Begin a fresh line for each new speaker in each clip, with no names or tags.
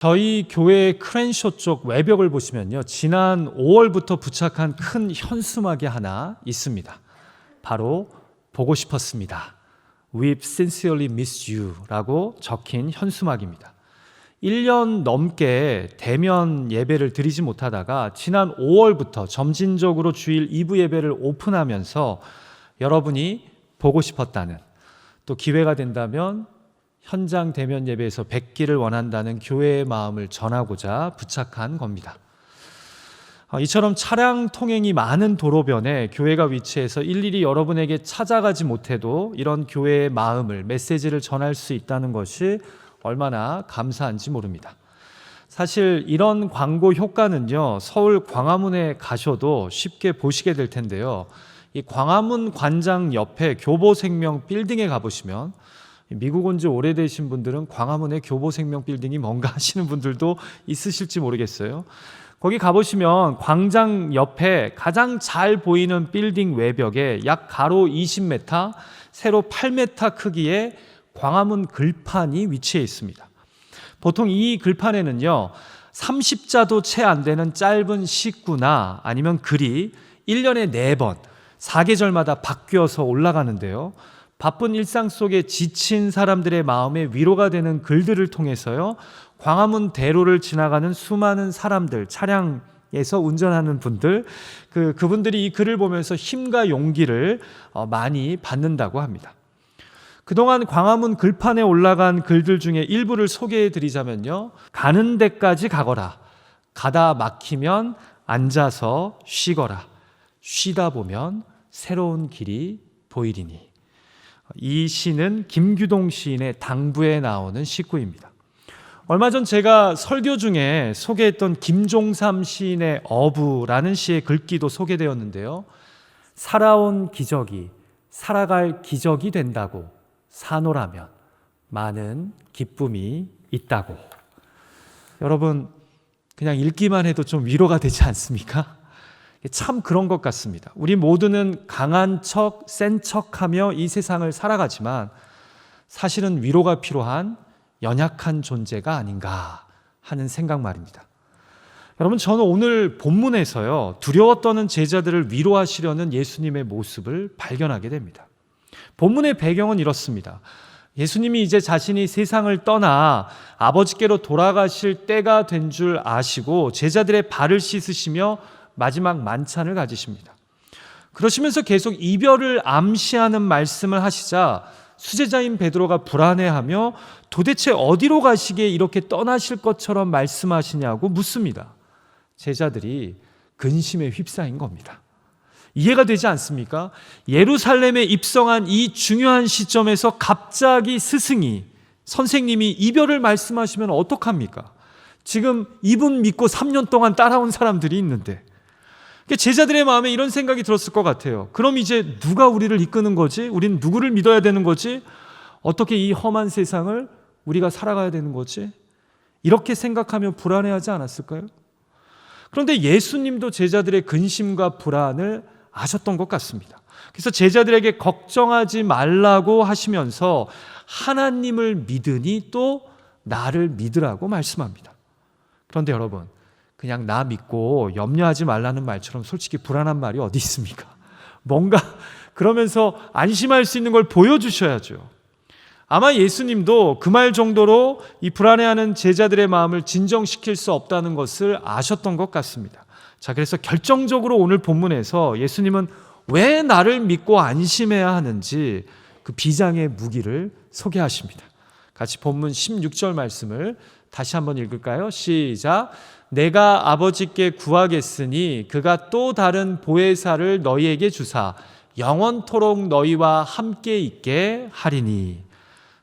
저희 교회 크랜쇼 쪽 외벽을 보시면요, 지난 5월부터 부착한 큰 현수막이 하나 있습니다. 바로 보고 싶었습니다. We've sincerely missed you 라고 적힌 현수막입니다. 1년 넘게 대면 예배를 드리지 못하다가 지난 5월부터 점진적으로 주일 2부 예배를 오픈하면서 여러분이 보고 싶었다는, 또 기회가 된다면 현장 대면 예배에서 뵙기를 원한다는 교회의 마음을 전하고자 부착한 겁니다. 이처럼 차량 통행이 많은 도로변에 교회가 위치해서 일일이 여러분에게 찾아가지 못해도 이런 교회의 마음을, 메시지를 전할 수 있다는 것이 얼마나 감사한지 모릅니다. 사실 이런 광고 효과는요, 서울 광화문에 가셔도 쉽게 보시게 될 텐데요, 이 광화문 광장 옆에 교보생명 빌딩에 가보시면, 미국 온 지 오래되신 분들은 광화문에 교보생명 빌딩이 뭔가 하시는 분들도 있으실지 모르겠어요. 거기 가보시면 광장 옆에 가장 잘 보이는 빌딩 외벽에 약 가로 20m, 세로 8m 크기의 광화문 글판이 위치해 있습니다. 보통 이 글판에는요, 30자도 채 안 되는 짧은 식구나 아니면 글이 1년에 4번, 4계절마다 바뀌어서 올라가는데요, 바쁜 일상 속에 지친 사람들의 마음에 위로가 되는 글들을 통해서요, 광화문 대로를 지나가는 수많은 사람들, 차량에서 운전하는 분들, 그분들이 이 글을 보면서 힘과 용기를 많이 받는다고 합니다. 그동안 광화문 글판에 올라간 글들 중에 일부를 소개해 드리자면요, 가는 데까지 가거라, 가다 막히면 앉아서 쉬거라, 쉬다 보면 새로운 길이 보이리니. 이 시는 김규동 시인의 당부에 나오는 시구입니다. 얼마 전 제가 설교 중에 소개했던 김종삼 시인의 어부라는 시의 글귀도 소개되었는데요, 살아온 기적이 살아갈 기적이 된다고 사노라면 많은 기쁨이 있다고. 여러분, 그냥 읽기만 해도 좀 위로가 되지 않습니까? 참 그런 것 같습니다. 우리 모두는 강한 척, 센 척하며 이 세상을 살아가지만 사실은 위로가 필요한 연약한 존재가 아닌가 하는 생각 말입니다. 여러분, 저는 오늘 본문에서요, 두려워 떠는 제자들을 위로하시려는 예수님의 모습을 발견하게 됩니다. 본문의 배경은 이렇습니다. 예수님이 이제 자신이 세상을 떠나 아버지께로 돌아가실 때가 된 줄 아시고 제자들의 발을 씻으시며 마지막 만찬을 가지십니다. 그러시면서 계속 이별을 암시하는 말씀을 하시자 수제자인 베드로가 불안해하며 도대체 어디로 가시기에 이렇게 떠나실 것처럼 말씀하시냐고 묻습니다. 제자들이 근심에 휩싸인 겁니다. 이해가 되지 않습니까? 예루살렘에 입성한 이 중요한 시점에서 갑자기 스승이, 선생님이 이별을 말씀하시면 어떡합니까? 지금 이분 믿고 3년 동안 따라온 사람들이 있는데, 제자들의 마음에 이런 생각이 들었을 것 같아요. 그럼 이제 누가 우리를 이끄는 거지? 우린 누구를 믿어야 되는 거지? 어떻게 이 험한 세상을 우리가 살아가야 되는 거지? 이렇게 생각하며 불안해하지 않았을까요? 그런데 예수님도 제자들의 근심과 불안을 아셨던 것 같습니다. 그래서 제자들에게 걱정하지 말라고 하시면서 하나님을 믿으니 또 나를 믿으라고 말씀합니다. 그런데 여러분, 그냥 나 믿고 염려하지 말라는 말처럼 솔직히 불안한 말이 어디 있습니까? 뭔가 그러면서 안심할 수 있는 걸 보여주셔야죠. 아마 예수님도 그 말 정도로 이 불안해하는 제자들의 마음을 진정시킬 수 없다는 것을 아셨던 것 같습니다. 자, 그래서 결정적으로 오늘 본문에서 예수님은 왜 나를 믿고 안심해야 하는지 그 비장의 무기를 소개하십니다. 같이 본문 16절 말씀을 다시 한번 읽을까요? 시작. 내가 아버지께 구하겠으니 그가 또 다른 보혜사를 너희에게 주사 영원토록 너희와 함께 있게 하리니.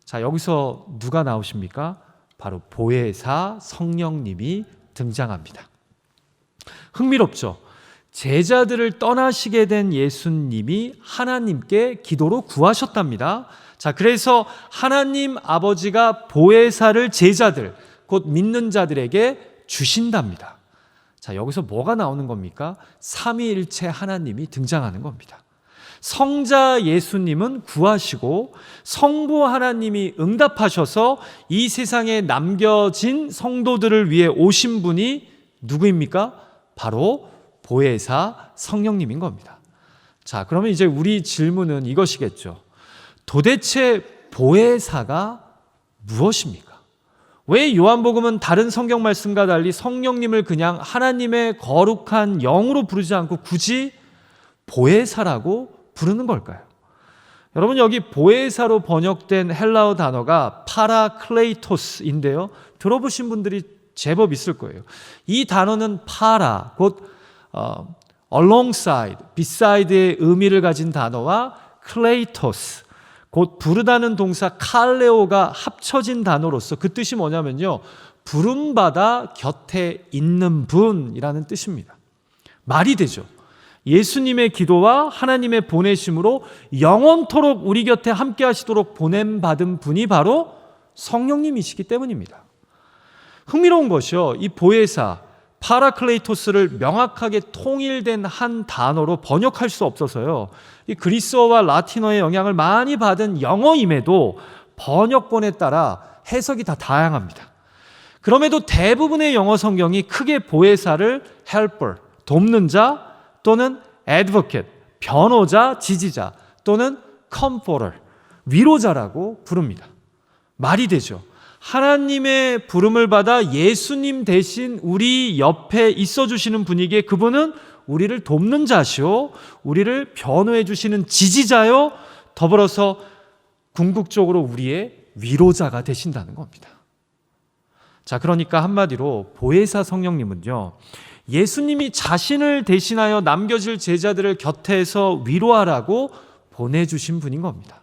자, 여기서 누가 나오십니까? 바로 보혜사 성령님이 등장합니다. 흥미롭죠? 제자들을 떠나시게 된 예수님이 하나님께 기도로 구하셨답니다. 자, 그래서 하나님 아버지가 보혜사를 제자들, 곧 믿는 자들에게 주신답니다. 자, 여기서 뭐가 나오는 겁니까? 삼위일체 하나님이 등장하는 겁니다. 성자 예수님은 구하시고 성부 하나님이 응답하셔서 이 세상에 남겨진 성도들을 위해 오신 분이 누구입니까? 바로 보혜사 성령님인 겁니다. 자, 그러면 이제 우리 질문은 이것이겠죠. 도대체 보혜사가 무엇입니까? 왜 요한복음은 다른 성경 말씀과 달리 성령님을 그냥 하나님의 거룩한 영으로 부르지 않고 굳이 보혜사라고 부르는 걸까요? 여러분, 여기 보혜사로 번역된 헬라어 단어가 파라클레이토스인데요. 들어보신 분들이 제법 있을 거예요. 이 단어는 파라, 곧 alongside, beside의 의미를 가진 단어와 클레이토스, 곧 부르다는 동사 칼레오가 합쳐진 단어로서 그 뜻이 뭐냐면요, 부름받아 곁에 있는 분이라는 뜻입니다. 말이 되죠. 예수님의 기도와 하나님의 보내심으로 영원토록 우리 곁에 함께 하시도록 보냄받은 분이 바로 성령님이시기 때문입니다. 흥미로운 것이요, 이 보혜사 파라클레이토스를 명확하게 통일된 한 단어로 번역할 수 없어서요, 이 그리스어와 라틴어의 영향을 많이 받은 영어임에도 번역본에 따라 해석이 다 다양합니다. 그럼에도 대부분의 영어 성경이 크게 보혜사를 helper, 돕는 자, 또는 advocate, 변호자, 지지자, 또는 comforter, 위로자라고 부릅니다. 말이 되죠. 하나님의 부름을 받아 예수님 대신 우리 옆에 있어 주시는 분이기에 그분은 우리를 돕는 자시오, 우리를 변호해 주시는 지지자요, 더불어서 궁극적으로 우리의 위로자가 되신다는 겁니다. 자, 그러니까 한마디로 보혜사 성령님은요, 예수님이 자신을 대신하여 남겨질 제자들을 곁에서 위로하라고 보내주신 분인 겁니다.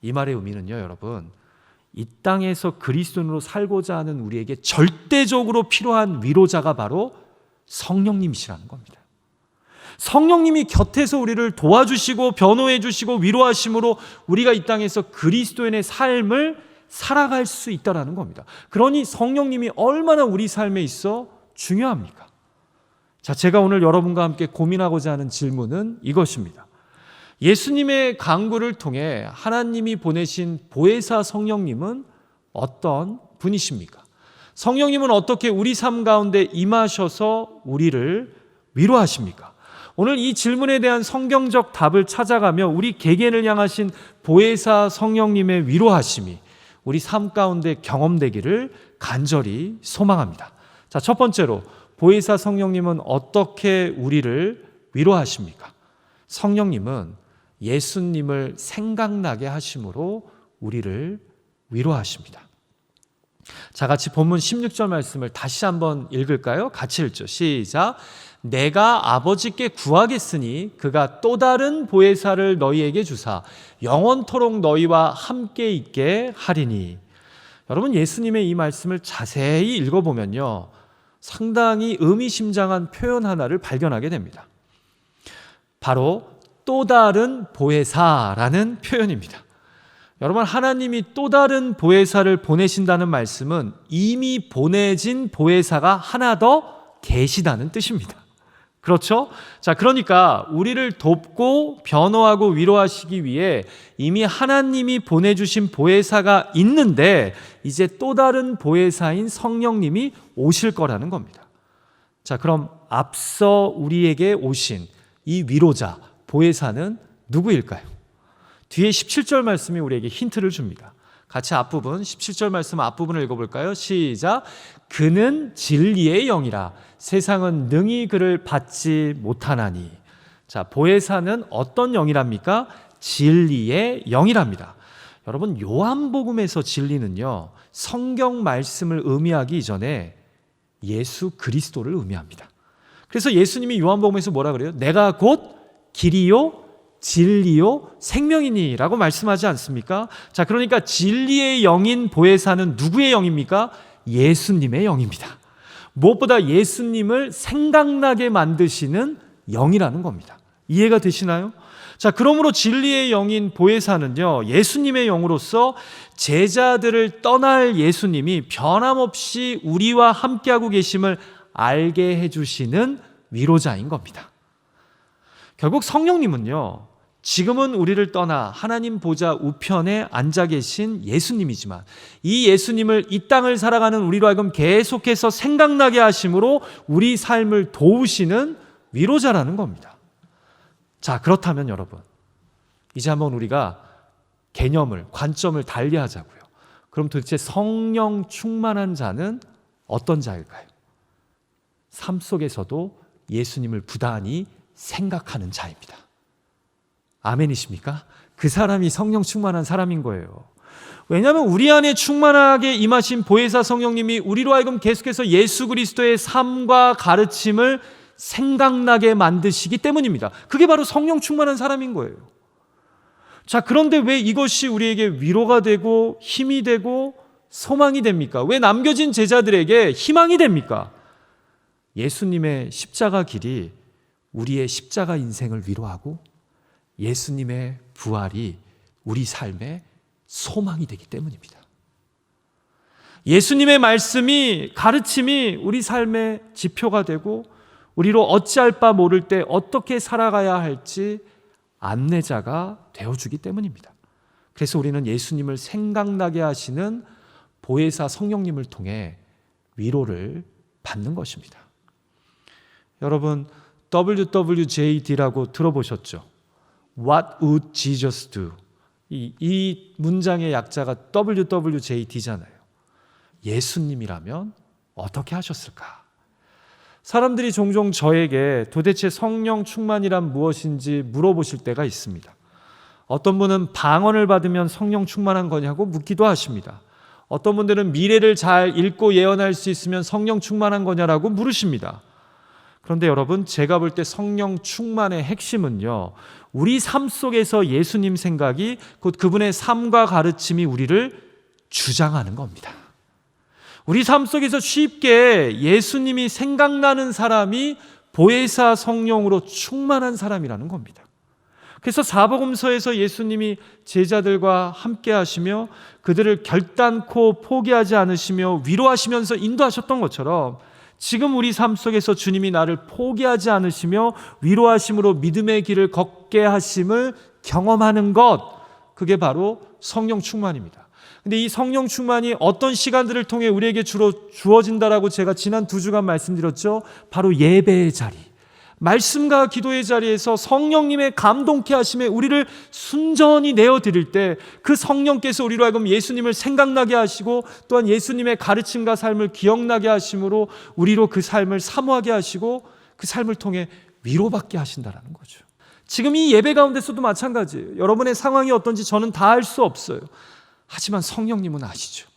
이 말의 의미는요, 여러분, 이 땅에서 그리스도인으로 살고자 하는 우리에게 절대적으로 필요한 위로자가 바로 성령님이시라는 겁니다. 성령님이 곁에서 우리를 도와주시고 변호해 주시고 위로하심으로 우리가 이 땅에서 그리스도인의 삶을 살아갈 수 있다는 겁니다. 그러니 성령님이 얼마나 우리 삶에 있어 중요합니까? 자, 제가 오늘 여러분과 함께 고민하고자 하는 질문은 이것입니다. 예수님의 강구를 통해 하나님이 보내신 보혜사 성령님은 어떤 분이십니까? 성령님은 어떻게 우리 삶 가운데 임하셔서 우리를 위로하십니까? 오늘 이 질문에 대한 성경적 답을 찾아가며 우리 개개인을 향하신 보혜사 성령님의 위로하심이 우리 삶 가운데 경험되기를 간절히 소망합니다. 자, 첫 번째로 보혜사 성령님은 어떻게 우리를 위로하십니까? 성령님은 예수님을 생각나게 하심으로 우리를 위로하십니다. 자, 같이 본문 16절 말씀을 다시 한번 읽을까요? 같이 읽죠. 시작. 내가 아버지께 구하겠으니 그가 또 다른 보혜사를 너희에게 주사 영원토록 너희와 함께 있게 하리니. 여러분, 예수님의 이 말씀을 자세히 읽어보면요, 상당히 의미심장한 표현 하나를 발견하게 됩니다. 바로 또 다른 보혜사라는 표현입니다. 여러분, 하나님이 또 다른 보혜사를 보내신다는 말씀은 이미 보내진 보혜사가 하나 더 계시다는 뜻입니다. 그렇죠? 자, 그러니까 우리를 돕고 변호하고 위로하시기 위해 이미 하나님이 보내주신 보혜사가 있는데 이제 또 다른 보혜사인 성령님이 오실 거라는 겁니다. 자, 그럼 앞서 우리에게 오신 이 위로자, 보혜사는 누구일까요? 뒤에 17절 말씀이 우리에게 힌트를 줍니다. 같이 앞부분, 17절 말씀 앞부분을 읽어볼까요? 시작. 그는 진리의 영이라 세상은 능히 그를 받지 못하나니. 자, 보혜사는 어떤 영이랍니까? 진리의 영이랍니다. 여러분, 요한복음에서 진리는요, 성경 말씀을 의미하기 이전에 예수 그리스도를 의미합니다. 그래서 예수님이 요한복음에서 뭐라 그래요? 내가 곧 길이요 진리요 생명이니 라고 말씀하지 않습니까? 자, 그러니까 진리의 영인 보혜사는 누구의 영입니까? 예수님의 영입니다. 무엇보다 예수님을 생각나게 만드시는 영이라는 겁니다. 이해가 되시나요? 자, 그러므로 진리의 영인 보혜사는요, 예수님의 영으로서 제자들을 떠날 예수님이 변함없이 우리와 함께하고 계심을 알게 해주시는 위로자인 겁니다. 결국 성령님은요, 지금은 우리를 떠나 하나님 보좌 우편에 앉아 계신 예수님이지만 이 예수님을 이 땅을 살아가는 우리로 하여금 계속해서 생각나게 하심으로 우리 삶을 도우시는 위로자라는 겁니다. 자, 그렇다면 여러분, 이제 한번 우리가 개념을, 관점을 달리하자고요. 그럼 도대체 성령 충만한 자는 어떤 자일까요? 삶 속에서도 예수님을 부단히 생각하는 자입니다. 아멘이십니까? 그 사람이 성령 충만한 사람인 거예요. 왜냐하면 우리 안에 충만하게 임하신 보혜사 성령님이 우리로 하여금 계속해서 예수 그리스도의 삶과 가르침을 생각나게 만드시기 때문입니다. 그게 바로 성령 충만한 사람인 거예요. 자, 그런데 왜 이것이 우리에게 위로가 되고 힘이 되고 소망이 됩니까? 왜 남겨진 제자들에게 희망이 됩니까? 예수님의 십자가 길이 우리의 십자가 인생을 위로하고 예수님의 부활이 우리 삶의 소망이 되기 때문입니다. 예수님의 말씀이, 가르침이 우리 삶의 지표가 되고 우리로 어찌할 바 모를 때 어떻게 살아가야 할지 안내자가 되어주기 때문입니다. 그래서 우리는 예수님을 생각나게 하시는 보혜사 성령님을 통해 위로를 받는 것입니다. 여러분, WWJD라고 들어보셨죠? What would Jesus do? 이 문장의 약자가 WWJD잖아요. 예수님이라면 어떻게 하셨을까? 사람들이 종종 저에게 도대체 성령 충만이란 무엇인지 물어보실 때가 있습니다. 어떤 분은 방언을 받으면 성령 충만한 거냐고 묻기도 하십니다. 어떤 분들은 미래를 잘 읽고 예언할 수 있으면 성령 충만한 거냐라고 물으십니다. 그런데 여러분, 제가 볼 때 성령 충만의 핵심은요, 우리 삶 속에서 예수님 생각이 곧 그분의 삶과 가르침이 우리를 주장하는 겁니다. 우리 삶 속에서 쉽게 예수님이 생각나는 사람이 보혜사 성령으로 충만한 사람이라는 겁니다. 그래서 사복음서에서 예수님이 제자들과 함께 하시며 그들을 결단코 포기하지 않으시며 위로하시면서 인도하셨던 것처럼 지금 우리 삶 속에서 주님이 나를 포기하지 않으시며 위로하심으로 믿음의 길을 걷게 하심을 경험하는 것, 그게 바로 성령 충만입니다. 근데 이 성령 충만이 어떤 시간들을 통해 우리에게 주로 주어진다라고 제가 지난 2주간 말씀드렸죠. 바로 예배의 자리, 말씀과 기도의 자리에서 성령님의 감동케 하심에 우리를 순전히 내어드릴 때 그 성령께서 우리로 하여금 예수님을 생각나게 하시고 또한 예수님의 가르침과 삶을 기억나게 하심으로 우리로 그 삶을 사모하게 하시고 그 삶을 통해 위로받게 하신다는 거죠. 지금 이 예배 가운데서도 마찬가지예요. 여러분의 상황이 어떤지 저는 다 알 수 없어요. 하지만 성령님은 아시죠.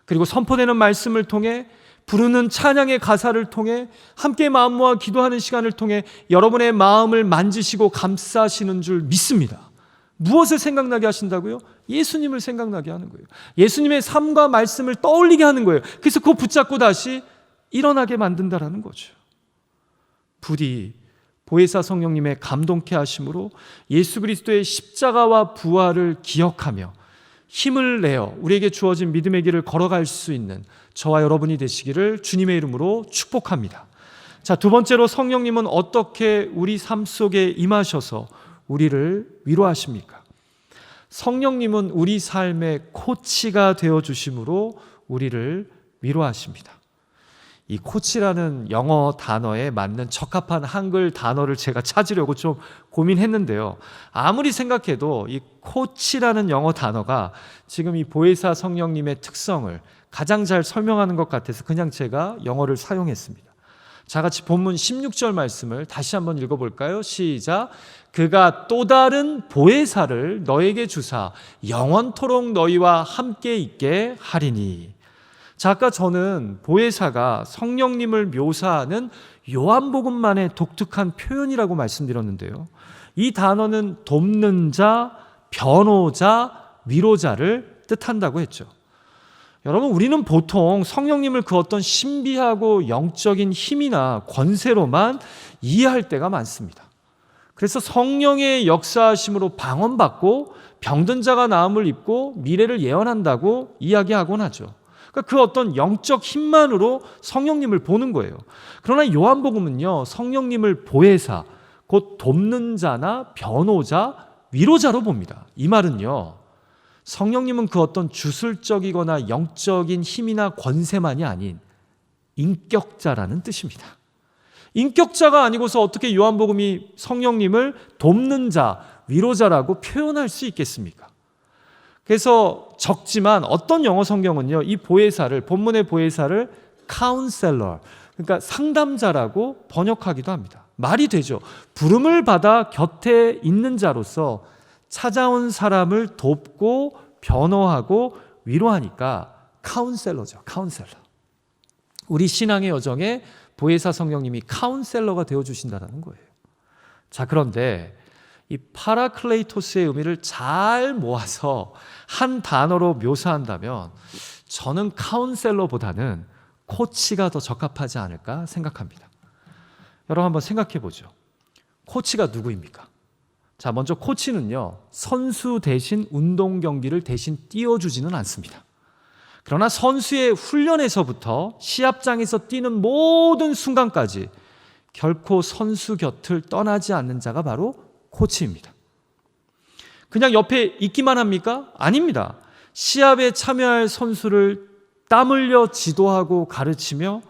그리고 선포되는 말씀을 통해 부르는 찬양의 가사를 통해 함께 마음 모아 기도하는 시간을 통해 여러분의 마음을 만지시고 감싸시는 줄 믿습니다. 무엇을 생각나게 하신다고요? 예수님을 생각나게 하는 거예요. 예수님의 삶과 말씀을 떠올리게 하는 거예요. 그래서 그거 붙잡고 다시 일어나게 만든다라는 거죠. 부디 보혜사 성령님의 감동케 하심으로 예수 그리스도의 십자가와 부활을 기억하며 힘을 내어 우리에게 주어진 믿음의 길을 걸어갈 수 있는 저와 여러분이 되시기를 주님의 이름으로 축복합니다. 자, 두 번째로 성령님은 어떻게 우리 삶 속에 임하셔서 우리를 위로하십니까? 성령님은 우리 삶의 코치가 되어주심으로 우리를 위로하십니다. 이 코치라는 영어 단어에 맞는 적합한 한글 단어를 제가 찾으려고 좀 고민했는데요. 아무리 생각해도 이 코치라는 영어 단어가 지금 이 보혜사 성령님의 특성을 가장 잘 설명하는 것 같아서 그냥 제가 영어를 사용했습니다. 자, 같이 본문 16절 말씀을 다시 한번 읽어볼까요? 시작. 그가 또 다른 보혜사를 너에게 주사 영원토록 너희와 함께 있게 하리니. 자, 아까 저는 보혜사가 성령님을 묘사하는 요한복음만의 독특한 표현이라고 말씀드렸는데요. 이 단어는 돕는 자, 변호자, 위로자를 뜻한다고 했죠. 여러분, 우리는 보통 성령님을 그 어떤 신비하고 영적인 힘이나 권세로만 이해할 때가 많습니다. 그래서 성령의 역사하심으로 방언받고 병든 자가 나음을 입고 미래를 예언한다고 이야기하곤 하죠. 그러니까 그 어떤 영적 힘만으로 성령님을 보는 거예요. 그러나 요한복음은요, 성령님을 보혜사, 곧 돕는 자나 변호자, 위로자로 봅니다. 이 말은요, 성령님은 그 어떤 주술적이거나 영적인 힘이나 권세만이 아닌 인격자라는 뜻입니다. 인격자가 아니고서 어떻게 요한복음이 성령님을 돕는 자, 위로자라고 표현할 수 있겠습니까? 그래서 적지만 어떤 영어 성경은요, 이 보혜사를, 본문의 보혜사를 카운셀러, 그러니까 상담자라고 번역하기도 합니다. 말이 되죠. 부름을 받아 곁에 있는 자로서 찾아온 사람을 돕고 변호하고 위로하니까 카운셀러죠. 카운셀러. 우리 신앙의 여정에 보혜사 성령님이 카운셀러가 되어주신다는 거예요. 자, 그런데 이 파라클레이토스의 의미를 잘 모아서 한 단어로 묘사한다면 저는 카운셀러보다는 코치가 더 적합하지 않을까 생각합니다. 여러분 한번 생각해 보죠. 코치가 누구입니까? 자, 먼저 코치는요, 선수 대신 운동 경기를 대신 띄워주지는 않습니다. 그러나 선수의 훈련에서부터 시합장에서 뛰는 모든 순간까지 결코 선수 곁을 떠나지 않는 자가 바로 코치입니다. 그냥 옆에 있기만 합니까? 아닙니다. 시합에 참여할 선수를 땀 흘려 지도하고 가르치며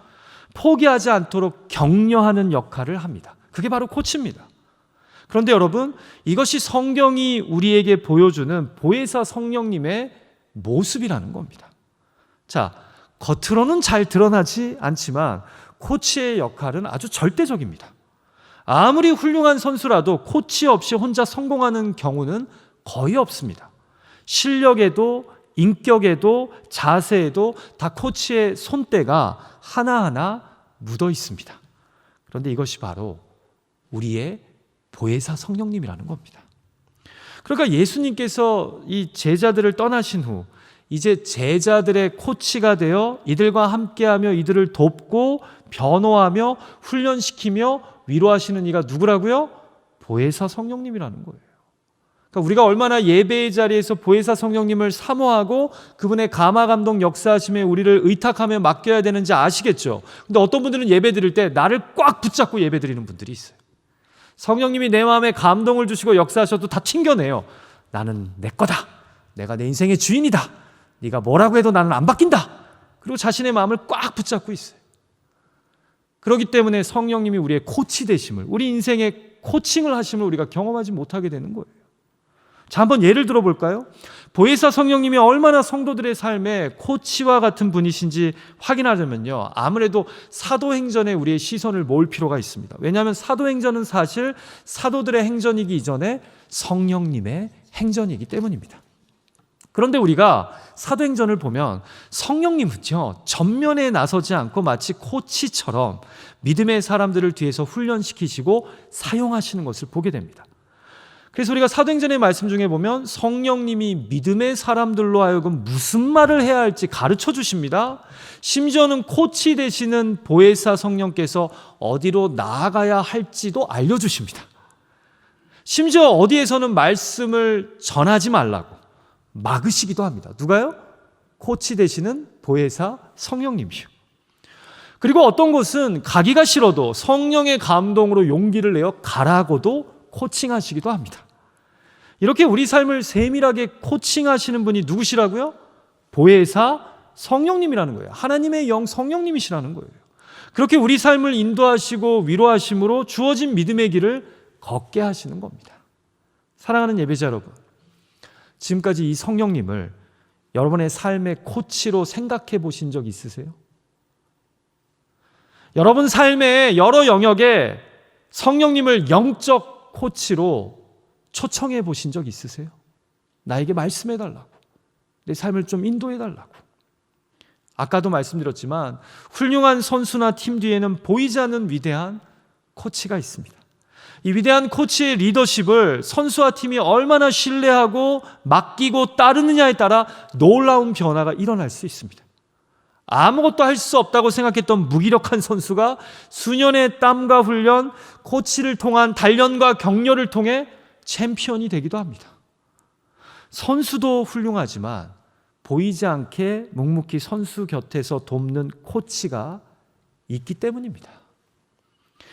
포기하지 않도록 격려하는 역할을 합니다. 그게 바로 코치입니다. 그런데 여러분, 이것이 성경이 우리에게 보여주는 보혜사 성령님의 모습이라는 겁니다. 자, 겉으로는 잘 드러나지 않지만 코치의 역할은 아주 절대적입니다. 아무리 훌륭한 선수라도 코치 없이 혼자 성공하는 경우는 거의 없습니다. 실력에도 인격에도 자세에도 다 코치의 손때가 하나하나 묻어 있습니다. 그런데 이것이 바로 우리의 보혜사 성령님이라는 겁니다. 그러니까 예수님께서 이 제자들을 떠나신 후 이제 제자들의 코치가 되어 이들과 함께하며 이들을 돕고 변호하며 훈련시키며 위로하시는 이가 누구라고요? 보혜사 성령님이라는 거예요. 그러니까 우리가 얼마나 예배의 자리에서 보혜사 성령님을 사모하고 그분의 감화 감동 역사하심에 우리를 의탁하며 맡겨야 되는지 아시겠죠? 근데 어떤 분들은 예배 드릴 때 나를 꽉 붙잡고 예배 드리는 분들이 있어요. 성령님이 내 마음에 감동을 주시고 역사하셔도 다 튕겨내요. 나는 내 거다. 내가 내 인생의 주인이다. 네가 뭐라고 해도 나는 안 바뀐다. 그리고 자신의 마음을 꽉 붙잡고 있어요. 그렇기 때문에 성령님이 우리의 코치 되심을, 우리 인생의 코칭을 하심을 우리가 경험하지 못하게 되는 거예요. 자, 한번 예를 들어볼까요? 보혜사 성령님이 얼마나 성도들의 삶에 코치와 같은 분이신지 확인하려면요, 아무래도 사도행전에 우리의 시선을 모을 필요가 있습니다. 왜냐하면 사도행전은 사실 사도들의 행전이기 이전에 성령님의 행전이기 때문입니다. 그런데 우리가 사도행전을 보면 성령님은요, 전면에 나서지 않고 마치 코치처럼 믿음의 사람들을 뒤에서 훈련시키시고 사용하시는 것을 보게 됩니다. 그래서 우리가 사도행전의 말씀 중에 보면 성령님이 믿음의 사람들로 하여금 무슨 말을 해야 할지 가르쳐 주십니다. 심지어는 코치 되시는 보혜사 성령께서 어디로 나아가야 할지도 알려주십니다. 심지어 어디에서는 말씀을 전하지 말라고 막으시기도 합니다. 누가요? 코치 되시는 보혜사 성령님이요. 그리고 어떤 곳은 가기가 싫어도 성령의 감동으로 용기를 내어 가라고도 코칭하시기도 합니다. 이렇게 우리 삶을 세밀하게 코칭하시는 분이 누구시라고요? 보혜사 성령님이라는 거예요. 하나님의 영 성령님이시라는 거예요. 그렇게 우리 삶을 인도하시고 위로하심으로 주어진 믿음의 길을 걷게 하시는 겁니다. 사랑하는 예배자 여러분, 지금까지 이 성령님을 여러분의 삶의 코치로 생각해 보신 적 있으세요? 여러분 삶의 여러 영역에 성령님을 영적 코치로 초청해 보신 적 있으세요? 나에게 말씀해 달라고, 내 삶을 좀 인도해 달라고. 아까도 말씀드렸지만 훌륭한 선수나 팀 뒤에는 보이지 않는 위대한 코치가 있습니다. 이 위대한 코치의 리더십을 선수와 팀이 얼마나 신뢰하고 맡기고 따르느냐에 따라 놀라운 변화가 일어날 수 있습니다. 아무것도 할 수 없다고 생각했던 무기력한 선수가 수년의 땀과 훈련, 코치를 통한 단련과 격려를 통해 챔피언이 되기도 합니다. 선수도 훌륭하지만 보이지 않게 묵묵히 선수 곁에서 돕는 코치가 있기 때문입니다.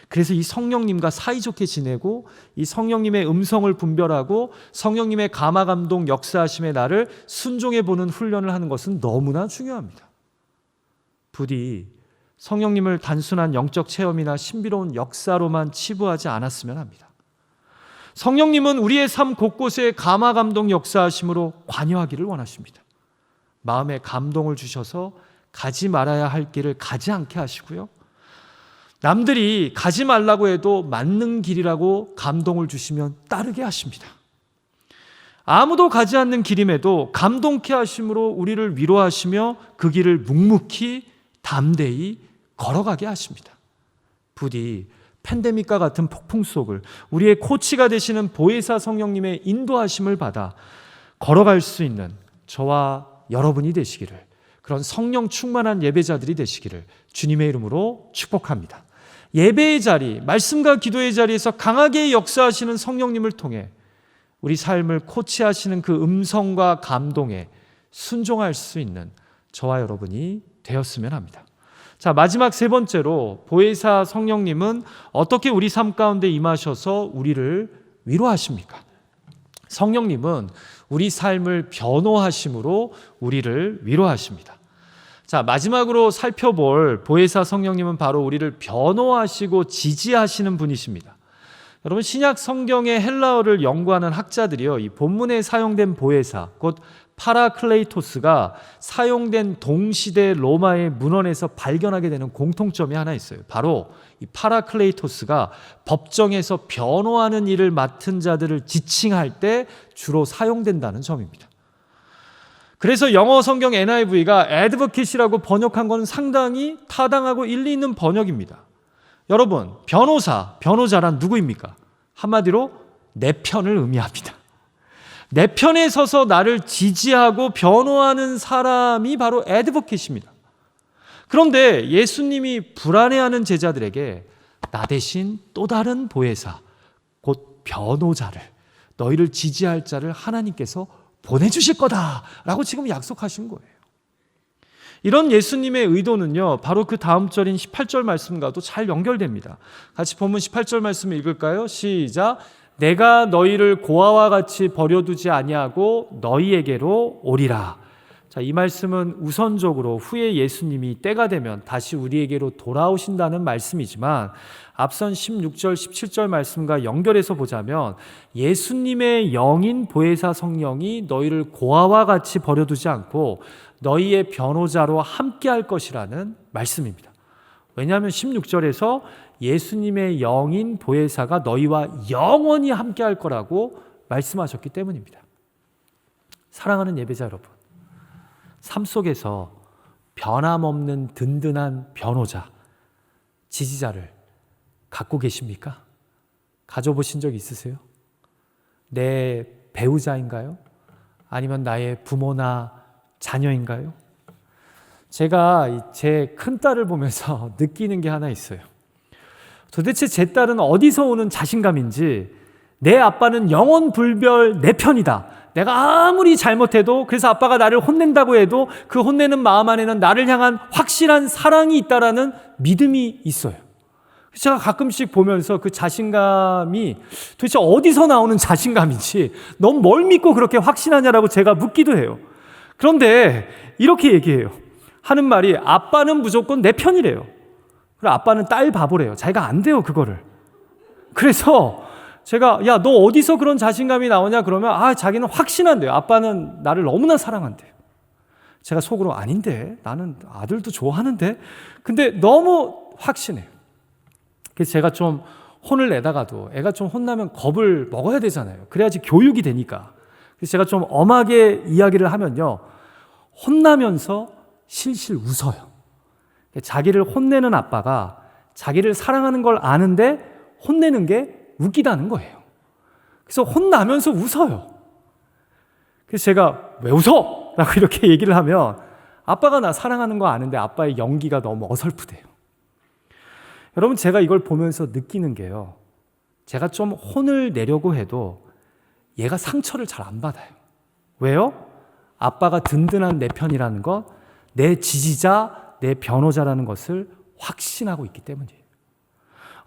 그래서 이 성령님과 사이좋게 지내고 이 성령님의 음성을 분별하고 성령님의 감화 감동 역사하심의 나를 순종해 보는 훈련을 하는 것은 너무나 중요합니다. 부디 성령님을 단순한 영적 체험이나 신비로운 역사로만 치부하지 않았으면 합니다. 성령님은 우리의 삶 곳곳에 감화 감동 역사하심으로 관여하기를 원하십니다. 마음에 감동을 주셔서 가지 말아야 할 길을 가지 않게 하시고요. 남들이 가지 말라고 해도 맞는 길이라고 감동을 주시면 따르게 하십니다. 아무도 가지 않는 길임에도 감동케 하심으로 우리를 위로하시며 그 길을 묵묵히 담대히 걸어가게 하십니다. 부디 팬데믹과 같은 폭풍 속을 우리의 코치가 되시는 보혜사 성령님의 인도하심을 받아 걸어갈 수 있는 저와 여러분이 되시기를, 그런 성령 충만한 예배자들이 되시기를 주님의 이름으로 축복합니다. 예배의 자리, 말씀과 기도의 자리에서 강하게 역사하시는 성령님을 통해 우리 삶을 코치하시는 그 음성과 감동에 순종할 수 있는 저와 여러분이 되었으면 합니다. 자, 마지막 세 번째로 보혜사 성령님은 어떻게 우리 삶 가운데 임하셔서 우리를 위로하십니까? 성령님은 우리 삶을 변호하심으로 우리를 위로하십니다. 자, 마지막으로 살펴볼 보혜사 성령님은 바로 우리를 변호하시고 지지하시는 분이십니다. 여러분, 신약 성경의 헬라어를 연구하는 학자들이요, 이 본문에 사용된 보혜사, 곧 파라클레이토스가 사용된 동시대 로마의 문헌에서 발견하게 되는 공통점이 하나 있어요. 바로 이 파라클레이토스가 법정에서 변호하는 일을 맡은 자들을 지칭할 때 주로 사용된다는 점입니다. 그래서 영어 성경 NIV가 advocate이라고 번역한 건 상당히 타당하고 일리 있는 번역입니다. 여러분, 변호자란 누구입니까? 한마디로 내 편을 의미합니다. 내 편에 서서 나를 지지하고 변호하는 사람이 바로 advocate입니다. 그런데 예수님이 불안해하는 제자들에게 나 대신 또 다른 보혜사, 곧 변호자를, 너희를 지지할 자를 하나님께서 보내주실 거다라고 지금 약속하신 거예요. 이런 예수님의 의도는요, 바로 그 다음 절인 18절 말씀과도 잘 연결됩니다. 같이 본문 18절 말씀을 읽을까요? 시작. 내가 너희를 고아와 같이 버려두지 아니하고 너희에게로 오리라. 자, 이 말씀은 우선적으로 후에 예수님이 때가 되면 다시 우리에게로 돌아오신다는 말씀이지만 앞선 16절, 17절 말씀과 연결해서 보자면 예수님의 영인 보혜사 성령이 너희를 고아와 같이 버려두지 않고 너희의 변호자로 함께할 것이라는 말씀입니다. 왜냐하면 16절에서 예수님의 영인 보혜사가 너희와 영원히 함께할 거라고 말씀하셨기 때문입니다. 사랑하는 예배자 여러분, 삶 속에서 변함없는 든든한 변호자, 지지자를 갖고 계십니까? 가져보신 적 있으세요? 내 배우자인가요? 아니면 나의 부모나 자녀인가요? 제가 제 큰딸을 보면서 느끼는 게 하나 있어요. 도대체 제 딸은 어디서 오는 자신감인지 내 아빠는 영원불별 내 편이다. 내가 아무리 잘못해도, 그래서 아빠가 나를 혼낸다고 해도 그 혼내는 마음 안에는 나를 향한 확실한 사랑이 있다라는 믿음이 있어요. 제가 가끔씩 보면서 그 자신감이 도대체 어디서 나오는 자신감인지, 넌 뭘 믿고 그렇게 확신하냐라고 제가 묻기도 해요. 그런데 이렇게 얘기해요. 하는 말이 아빠는 무조건 내 편이래요. 그리고 아빠는 딸 바보래요. 자기가 안 돼요, 그거를. 그래서 제가 야, 너 어디서 그런 자신감이 나오냐 그러면 자기는 확신한대요. 아빠는 나를 너무나 사랑한대요. 제가 속으로 아닌데, 나는 아들도 좋아하는데, 근데 너무 확신해요. 그래서 제가 좀 혼을 내다가도 애가 좀 혼나면 겁을 먹어야 되잖아요. 그래야지 교육이 되니까. 그래서 제가 좀 엄하게 이야기를 하면요, 혼나면서 실실 웃어요. 자기를 혼내는 아빠가 자기를 사랑하는 걸 아는데 혼내는 게 웃기다는 거예요. 그래서 혼나면서 웃어요. 그래서 제가 왜 웃어? 라고 이렇게 얘기를 하면 아빠가 나 사랑하는 거 아는데 아빠의 연기가 너무 어설프대요. 여러분, 제가 이걸 보면서 느끼는 게요, 제가 좀 혼을 내려고 해도 얘가 상처를 잘 안 받아요. 왜요? 아빠가 든든한 내 편이라는 것, 내 지지자, 내 변호자라는 것을 확신하고 있기 때문이에요.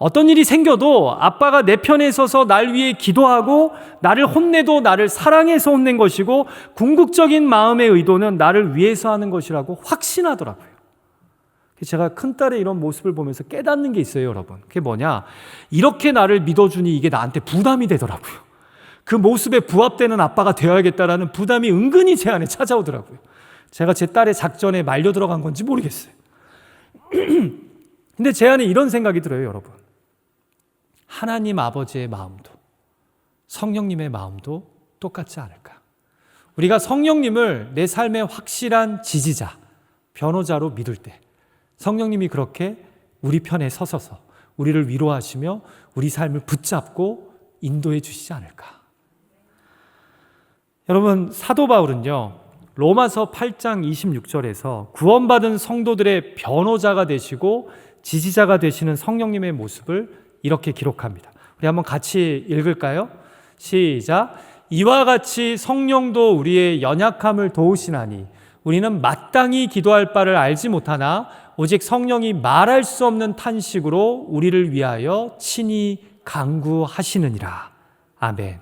어떤 일이 생겨도 아빠가 내 편에 서서 날 위해 기도하고 나를 혼내도 나를 사랑해서 혼낸 것이고 궁극적인 마음의 의도는 나를 위해서 하는 것이라고 확신하더라고요. 제가 큰딸의 이런 모습을 보면서 깨닫는 게 있어요, 여러분. 그게 뭐냐? 이렇게 나를 믿어주니 이게 나한테 부담이 되더라고요. 그 모습에 부합되는 아빠가 되어야겠다라는 부담이 은근히 제 안에 찾아오더라고요. 제가 제 딸의 작전에 말려 들어간 건지 모르겠어요. 근데 제 안에 이런 생각이 들어요, 여러분. 하나님 아버지의 마음도 성령님의 마음도 똑같지 않을까? 우리가 성령님을 내 삶의 확실한 지지자, 변호자로 믿을 때 성령님이 그렇게 우리 편에 서서서 우리를 위로하시며 우리 삶을 붙잡고 인도해 주시지 않을까? 여러분, 사도 바울은요, 로마서 8장 26절에서 구원받은 성도들의 변호자가 되시고 지지자가 되시는 성령님의 모습을 이렇게 기록합니다. 우리 한번 같이 읽을까요? 시작. 이와 같이 성령도 우리의 연약함을 도우시나니 우리는 마땅히 기도할 바를 알지 못하나 오직 성령이 말할 수 없는 탄식으로 우리를 위하여 친히 간구하시느니라. 아멘.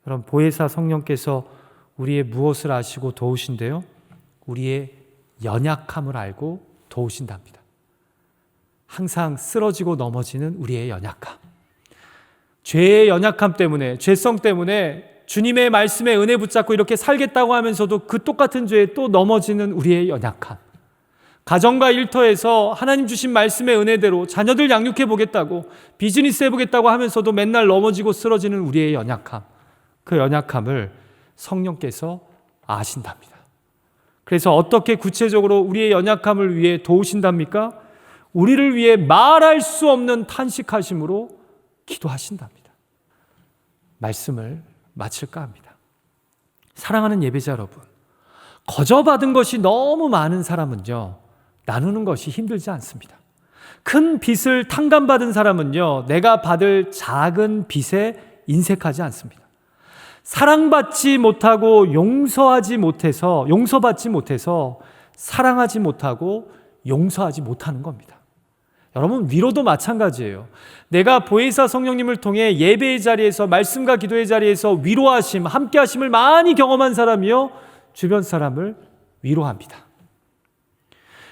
여러분, 보혜사 성령께서 우리의 무엇을 아시고 도우신대요? 우리의 연약함을 알고 도우신답니다. 항상 쓰러지고 넘어지는 우리의 연약함, 죄의 연약함 때문에, 죄성 때문에 주님의 말씀에 은혜 붙잡고 이렇게 살겠다고 하면서도 그 똑같은 죄에 또 넘어지는 우리의 연약함, 가정과 일터에서 하나님 주신 말씀의 은혜대로 자녀들 양육해 보겠다고, 비즈니스 해보겠다고 하면서도 맨날 넘어지고 쓰러지는 우리의 연약함, 그 연약함을 성령께서 아신답니다. 그래서 어떻게 구체적으로 우리의 연약함을 위해 도우신답니까? 우리를 위해 말할 수 없는 탄식하심으로 기도하신답니다. 말씀을 마칠까 합니다. 사랑하는 예배자 여러분, 거저받은 것이 너무 많은 사람은요, 나누는 것이 힘들지 않습니다. 큰 빚을 탕감받은 사람은요, 내가 받을 작은 빚에 인색하지 않습니다. 사랑받지 못하고 용서받지 못해서 사랑하지 못하고 용서하지 못하는 겁니다. 여러분, 위로도 마찬가지예요. 내가 보혜사 성령님을 통해 예배의 자리에서, 말씀과 기도의 자리에서 위로하심, 함께하심을 많이 경험한 사람이요, 주변 사람을 위로합니다.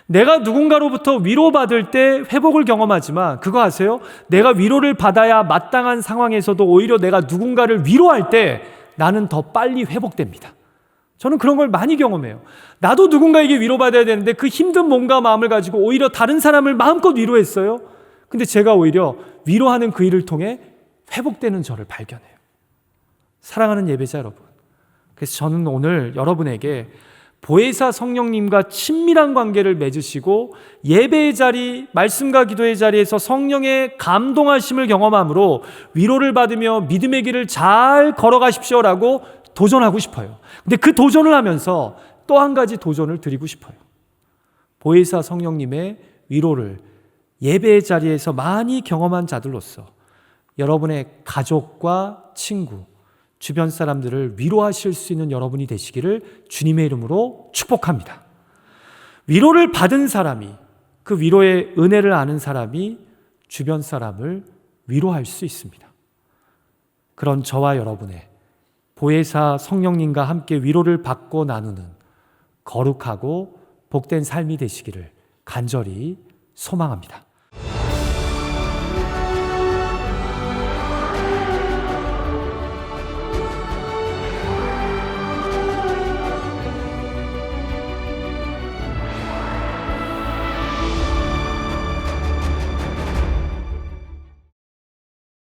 내가 누군가로부터 위로받을 때 회복을 경험하지만 그거 아세요? 내가 위로를 받아야 마땅한 상황에서도 오히려 내가 누군가를 위로할 때 나는 더 빨리 회복됩니다. 저는 그런 걸 많이 경험해요. 나도 누군가에게 위로받아야 되는데 그 힘든 몸과 마음을 가지고 오히려 다른 사람을 마음껏 위로했어요. 근데 제가 오히려 위로하는 그 일을 통해 회복되는 저를 발견해요. 사랑하는 예배자 여러분, 그래서 저는 오늘 여러분에게 보혜사 성령님과 친밀한 관계를 맺으시고 예배의 자리, 말씀과 기도의 자리에서 성령의 감동하심을 경험함으로 위로를 받으며 믿음의 길을 잘 걸어가십시오라고 도전하고 싶어요. 근데 그 도전을 하면서 또 한 가지 도전을 드리고 싶어요. 보혜사 성령님의 위로를 예배의 자리에서 많이 경험한 자들로서 여러분의 가족과 친구, 주변 사람들을 위로하실 수 있는 여러분이 되시기를 주님의 이름으로 축복합니다. 위로를 받은 사람이, 그 위로의 은혜를 아는 사람이 주변 사람을 위로할 수 있습니다. 그런 저와 여러분의 보혜사 성령님과 함께 위로를 받고 나누는 거룩하고 복된 삶이 되시기를 간절히 소망합니다.